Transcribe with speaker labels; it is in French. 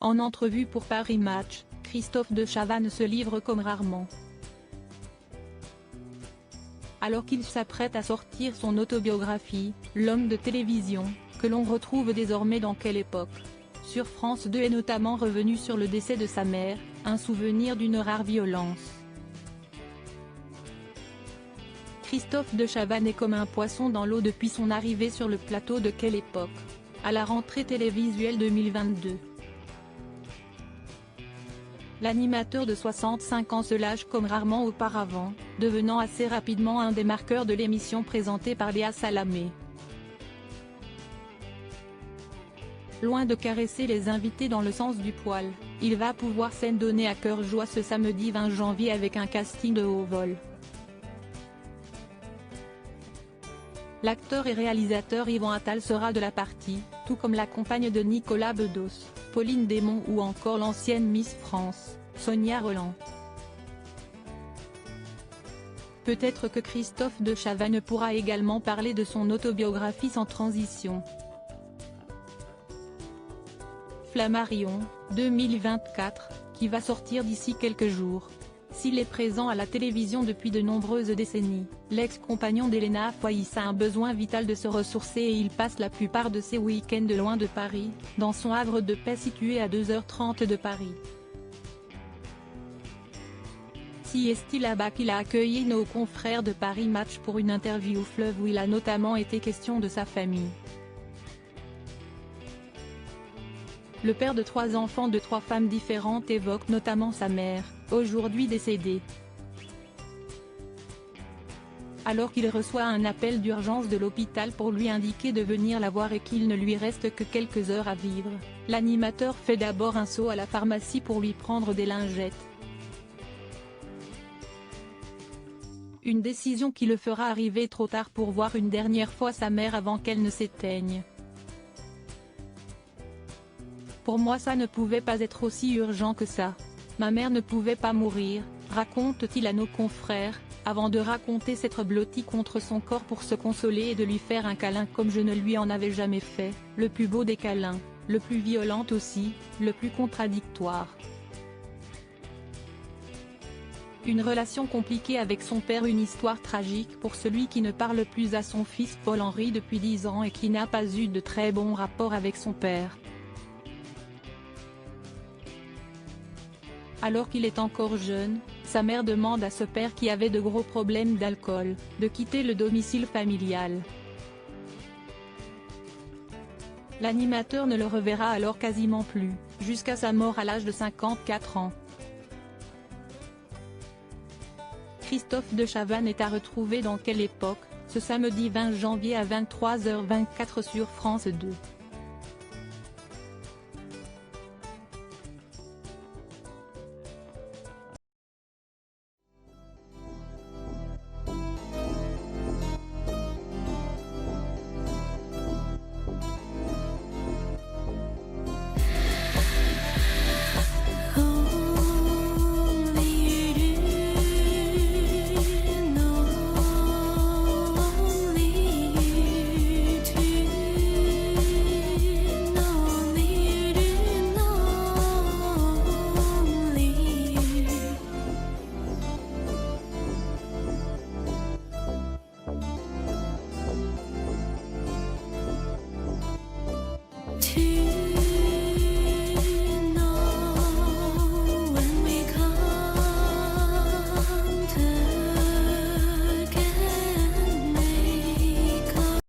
Speaker 1: En entrevue pour Paris Match, Christophe de Chavannes se livre comme rarement. Alors qu'il s'apprête à sortir son autobiographie, l'homme de télévision, que l'on retrouve désormais dans Quelle époque, sur France 2 est notamment revenu sur le décès de sa mère, un souvenir d'une rare violence. Christophe de Chavannes est comme un poisson dans l'eau depuis son arrivée sur le plateau de Quelle époque, à la rentrée télévisuelle 2022. L'animateur de 65 ans se lâche comme rarement auparavant, devenant assez rapidement un des marqueurs de l'émission présentée par Léa Salamé. Loin de caresser les invités dans le sens du poil, il va pouvoir s'en donner à cœur joie ce samedi 20 janvier avec un casting de haut vol. L'acteur et réalisateur Yvan Attal sera de la partie, tout comme la compagne de Nicolas Bedos, Pauline Desmond ou encore l'ancienne Miss France, Sonia Rolland. Peut-être que Christophe de Chavannes pourra également parler de son autobiographie sans transition. Flammarion, 2024, qui va sortir d'ici quelques jours. S'il est présent à la télévision depuis de nombreuses décennies, l'ex-compagnon d'Elena Foïs a un besoin vital de se ressourcer et il passe la plupart de ses week-ends loin de Paris, dans son havre de paix situé à 2h30 de Paris. Si est là-bas qu'il a accueilli nos confrères de Paris Match pour une interview au Fleuve où il a notamment été question de sa famille. Le père de 3 enfants de 3 femmes différentes évoque notamment sa mère, aujourd'hui décédée. Alors qu'il reçoit un appel d'urgence de l'hôpital pour lui indiquer de venir la voir et qu'il ne lui reste que quelques heures à vivre, l'animateur fait d'abord un saut à la pharmacie pour lui prendre des lingettes. Une décision qui le fera arriver trop tard pour voir une dernière fois sa mère avant qu'elle ne s'éteigne. Pour moi ça ne pouvait pas être aussi urgent que ça. Ma mère ne pouvait pas mourir, raconte-t-il à nos confrères, avant de raconter s'être blotti contre son corps pour se consoler et de lui faire un câlin comme je ne lui en avais jamais fait, le plus beau des câlins, le plus violent aussi, le plus contradictoire. Une relation compliquée avec son père, une histoire tragique pour celui qui ne parle plus à son fils Paul-Henri depuis 10 ans et qui n'a pas eu de très bons rapports avec son père. Alors qu'il est encore jeune, sa mère demande à ce père qui avait de gros problèmes d'alcool, de quitter le domicile familial. L'animateur ne le reverra alors quasiment plus, jusqu'à sa mort à l'âge de 54 ans. Christophe de Chavannes est à retrouver dans Quelle époque, ce samedi 20 janvier à 23h24 sur France 2.